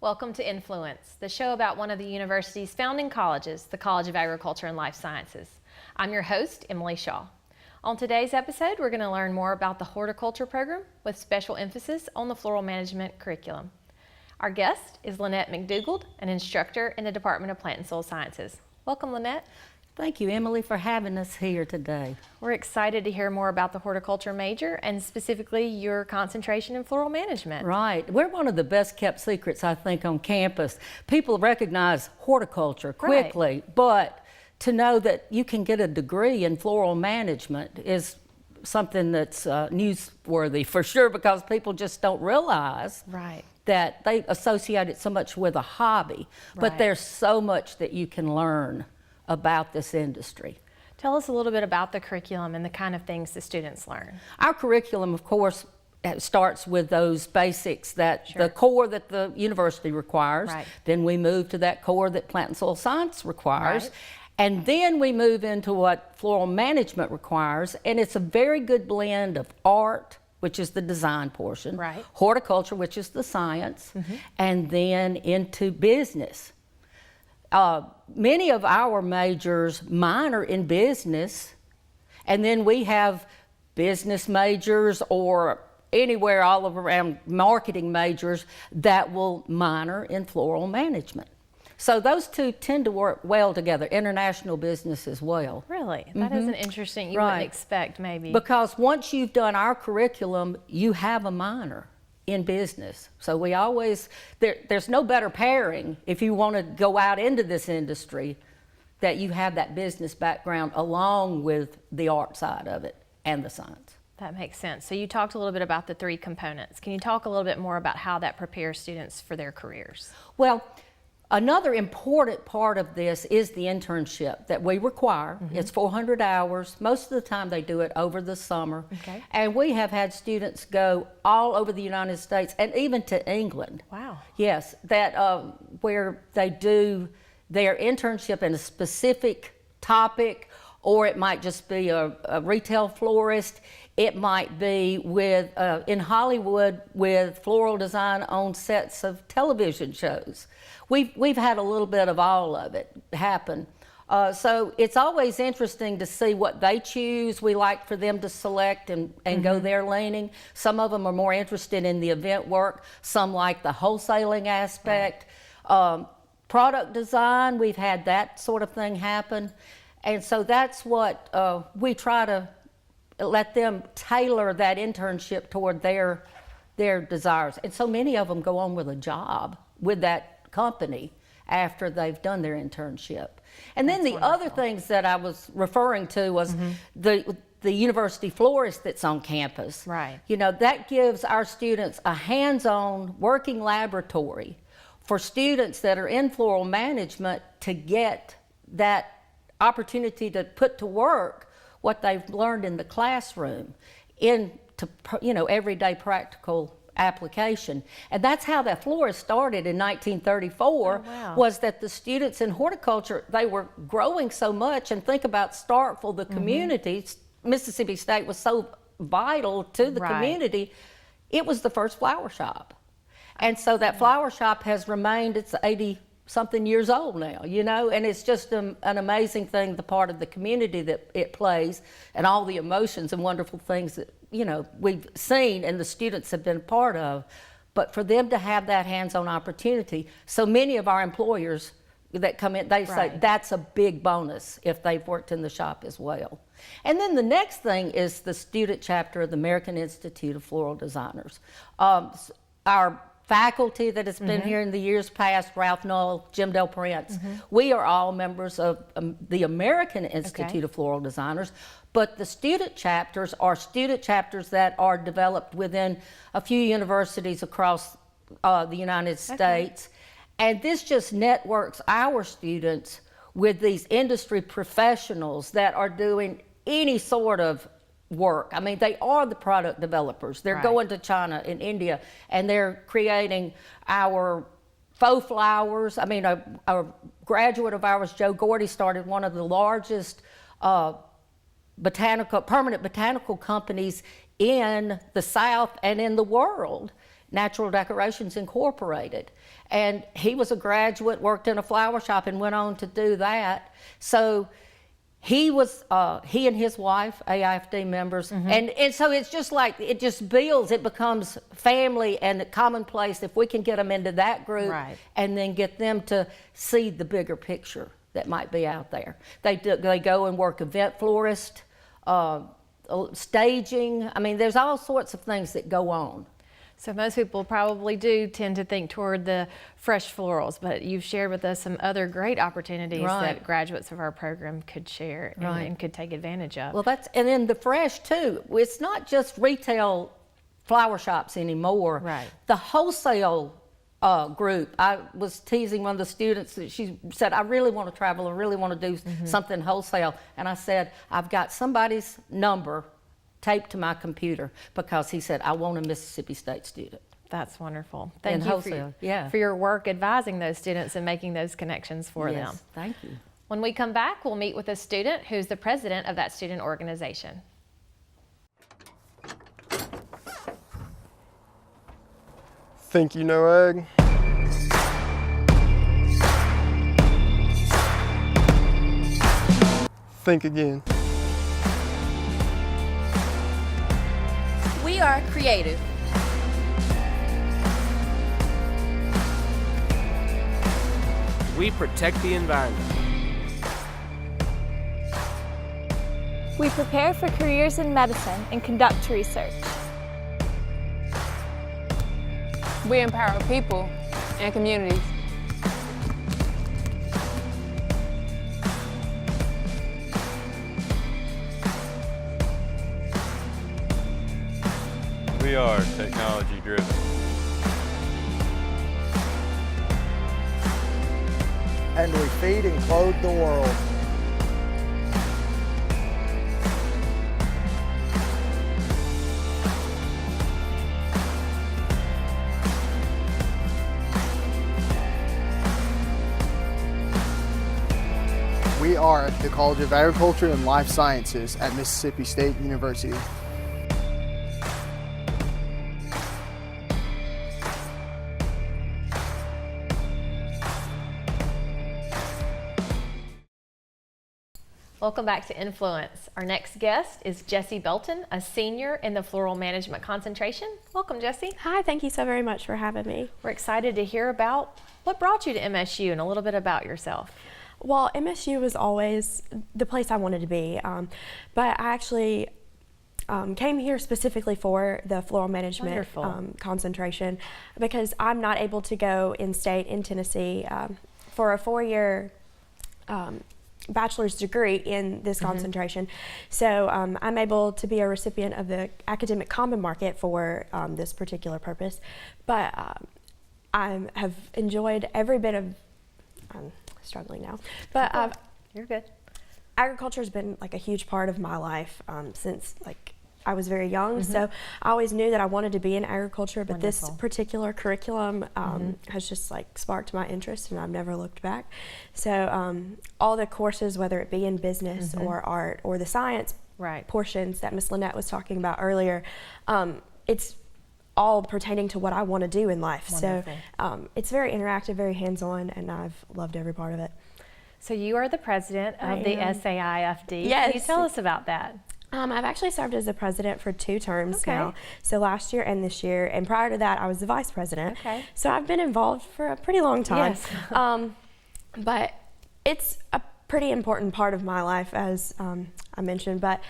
Welcome to Influence, the show about one of the university's founding colleges, the College of Agriculture and Life Sciences. I'm your host, Emily Shaw. On today's episode, we're going to learn more about the horticulture program with special emphasis on the floral management curriculum. Our guest is Lynette McDougald, an instructor in the Department of Plant and Soil Sciences. Welcome, Lynette. Thank you, Emily, for having us here today. We're excited to hear more about the horticulture major and specifically your concentration in floral management. Right. We're one of the best kept secrets, I think, on campus. People recognize horticulture quickly, but to know that you can get a degree in floral management is something that's newsworthy for sure, because people just don't realize that they associate it so much with a hobby. But there's so much that you can learn about this industry. Tell us a little bit about the curriculum and the kind of things the students learn. Our curriculum, of course, starts with those basics, that the core that the university requires. Then we move to that core that Plant and Soil Science requires. And then we move into what floral management requires. And it's a very good blend of art, which is the design portion, horticulture, which is the science, and then into business. Many of our majors minor in business, and then we have business majors or anywhere all around marketing majors that will minor in floral management. So those two tend to work well together, international business as well. Really? That is an interesting, you wouldn't expect maybe. Because once you've done our curriculum, you have a minor in business. So we always, there's no better pairing if you want to go out into this industry, that you have that business background along with the art side of it and the science. That makes sense. So you talked a little bit about the three components. Can you talk a little bit more about how that prepares students for their careers? Well, another important part of this is the internship that we require. It's 400 hours. Most of the time they do it over the summer. And we have had students go all over the United States and even to England. Wow. Yes, that where they do their internship in a specific topic, or it might just be a retail florist. It might be with in Hollywood with floral design on sets of television shows. We've had a little bit of all of it happen. So it's always interesting to see what they choose. We like for them to select and go their leaning. Some of them are more interested in the event work. Some like the wholesaling aspect. Product design, we've had that sort of thing happen. And so that's what we try to let them tailor that internship toward their desires. And so many of them go on with a job with that company after they've done their internship. And then the other things that I was referring to was the university florist that's on campus. You know, that gives our students a hands-on working laboratory for students that are in floral management to get that opportunity to put to work what they've learned in the classroom into, you know, everyday practical application. And that's how that florist started in 1934. Was that the students in horticulture, they were growing so much. And think about Starkville, the community. Mississippi State was so vital to the community. It was the first flower shop. And so that flower shop has remained, it's 80-something years old now, you know, and it's just an amazing thing, the part of the community that it plays, and all the emotions and wonderful things that, you know, we've seen and the students have been a part of. But for them to have that hands-on opportunity, so many of our employers that come in, they say that's a big bonus if they've worked in the shop as well. And then the next thing is the student chapter of the American Institute of Floral Designers. Our faculty that has been here in the years past, Ralph Knoll, Jim Del Prince, we are all members of the American Institute of Floral Designers, but the student chapters are student chapters that are developed within a few universities across the United States. And this just networks our students with these industry professionals that are doing any sort of work. I mean, they are the product developers. They're going to China and India, and they're creating our faux flowers. I mean, a graduate of ours, Joe Gordy, started one of the largest permanent botanical companies in the South and in the world. Natural Decorations Incorporated. And he was a graduate, worked in a flower shop, and went on to do that. So he and his wife, AIFD members, and so it's just like, it just builds, it becomes family and commonplace if we can get them into that group, Right. and then get them to see the bigger picture that might be out there. They go and work event florist, staging. I mean, there's all sorts of things that go on. So most people probably do tend to think toward the fresh florals, but you've shared with us some other great opportunities Right. that graduates of our program could share and could take advantage of. Well, and then the fresh too. It's not just retail flower shops anymore. Right. The wholesale group. I was teasing one of the students that she said, I really want to travel. I really want to do something wholesale. And I said, I've got somebody's number taped to my computer, because he said, I want a Mississippi State student. That's wonderful. And Thank you wholesale, for your work advising those students and making those connections for them. Yes, thank you. When we come back, we'll meet with a student who's the president of that student organization. Think you know egg? Think again. We are creative. We protect the environment. We prepare for careers in medicine and conduct research. We empower people and communities. We are technology driven. And we feed and clothe the world. We are at the College of Agriculture and Life Sciences at Mississippi State University. Welcome back to Influence. Our next guest is Jessie Belton, a senior in the Floral Management concentration. Welcome, Jessie. Hi, thank you so very much for having me. We're excited to hear about what brought you to MSU and a little bit about yourself. Well, MSU was always the place I wanted to be, but I actually came here specifically for the floral management concentration, because I'm not able to go in-state in Tennessee for a 4-year bachelor's degree in this concentration. So I'm able to be a recipient of the academic common market for this particular purpose. But I have enjoyed every bit of, I'm struggling now, but you're good. Agriculture has been like a huge part of my life since I was very young, so I always knew that I wanted to be in agriculture, but this particular curriculum has just sparked my interest, and I've never looked back. So all the courses, whether it be in business or art or the science portions that Ms. Lynette was talking about earlier, it's all pertaining to what I want to do in life. Wonderful. So it's very interactive, very hands-on, and I've loved every part of it. So you are the president of the SAIFD. Yes. Can you tell us about that? I've actually served as the president for 2 terms now, so last year and this year, and prior to that I was the vice president. So I've been involved for a pretty long time. Yes. But it's a pretty important part of my life, as I mentioned, but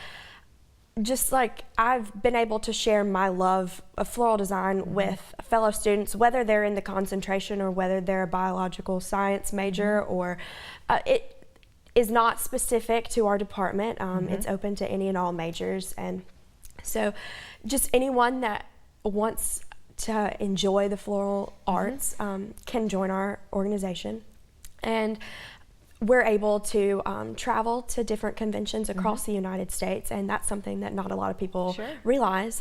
just I've been able to share my love of floral design with fellow students, whether they're in the concentration or whether they're a biological science major, or it is not specific to our department. It's open to any and all majors, and so just anyone that wants to enjoy the floral arts can join our organization. And we're able to travel to different conventions across the United States, and that's something that not a lot of people realize.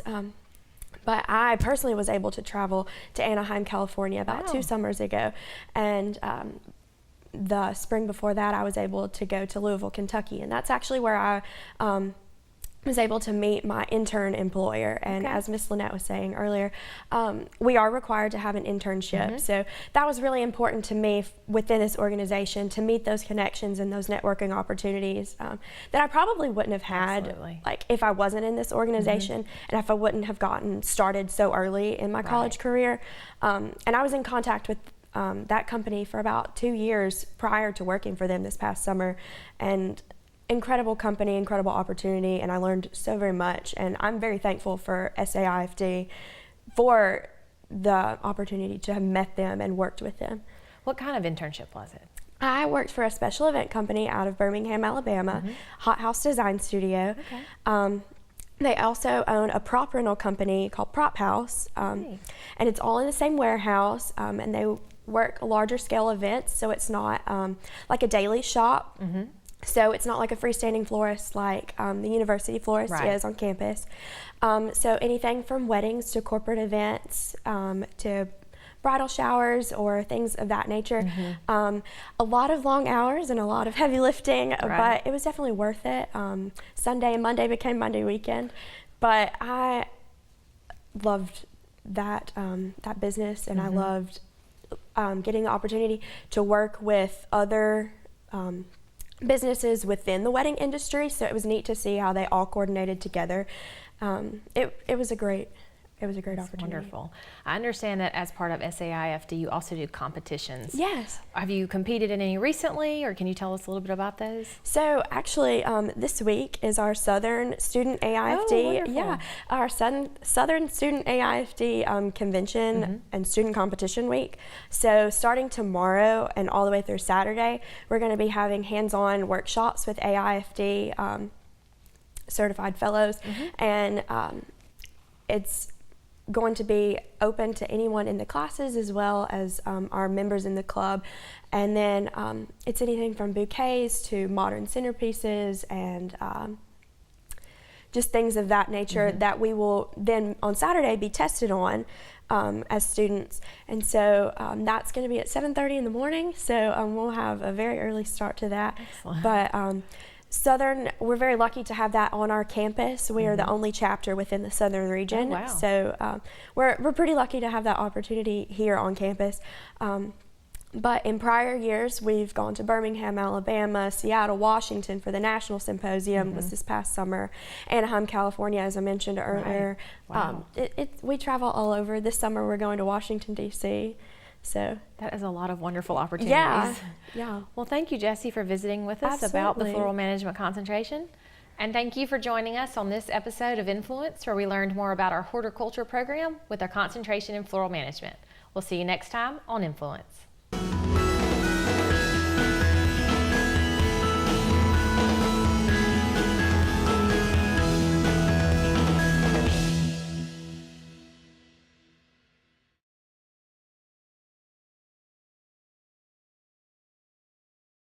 But I personally was able to travel to Anaheim, California about 2 summers ago, and the spring before that I was able to go to Louisville, Kentucky, and that's actually where I was able to meet my intern employer. And as Miss Lynette was saying earlier, we are required to have an internship. So that was really important to me within this organization, to meet those connections and those networking opportunities that I probably wouldn't have had like if I wasn't in this organization and if I wouldn't have gotten started so early in my college career. And I was in contact with that company for about 2 years prior to working for them this past summer. And incredible company, incredible opportunity, and I learned so very much. And I'm very thankful for SAIFD for the opportunity to have met them and worked with them. What kind of internship was it? I worked for a special event company out of Birmingham, Alabama, Hot House Design Studio. They also own a prop rental company called Prop House, and it's all in the same warehouse, and they work larger scale events, so it's not like a daily shop. So it's not like a freestanding florist like the university florist is on campus. So anything from weddings to corporate events to bridal showers or things of that nature. A lot of long hours and a lot of heavy lifting, but it was definitely worth it. Sunday and Monday became Monday weekend, but I loved that that business, and I loved getting the opportunity to work with other businesses within the wedding industry, so it was neat to see how they all coordinated together. It was a great opportunity. Wonderful. I understand that as part of SAIFD, you also do competitions. Yes. Have you competed in any recently, or can you tell us a little bit about those? So actually, this week is our Southern Student AIFD. Our Southern Student AIFD convention and student competition week. So starting tomorrow and all the way through Saturday, we're going to be having hands-on workshops with AIFD certified fellows, and it's going to be open to anyone in the classes as well as our members in the club. And then it's anything from bouquets to modern centerpieces and just things of that nature that we will then on Saturday be tested on as students. And so that's going to be at 7:30 in the morning. So we'll have a very early start to that. Excellent. But Southern, we're very lucky to have that on our campus. We are the only chapter within the Southern region. Oh, wow. So we're pretty lucky to have that opportunity here on campus. But in prior years, we've gone to Birmingham, Alabama, Seattle, Washington for the National Symposium was this past summer, Anaheim, California, as I mentioned earlier. Wow. We travel all over. This summer, we're going to Washington, D.C. So that is a lot of wonderful opportunities. Yeah. Well, thank you, Jessie, for visiting with us about the Absolutely. floral management concentration. And thank you for joining us on this episode of Influence, where we learned more about our horticulture program with our concentration in floral management. We'll see you next time on Influence.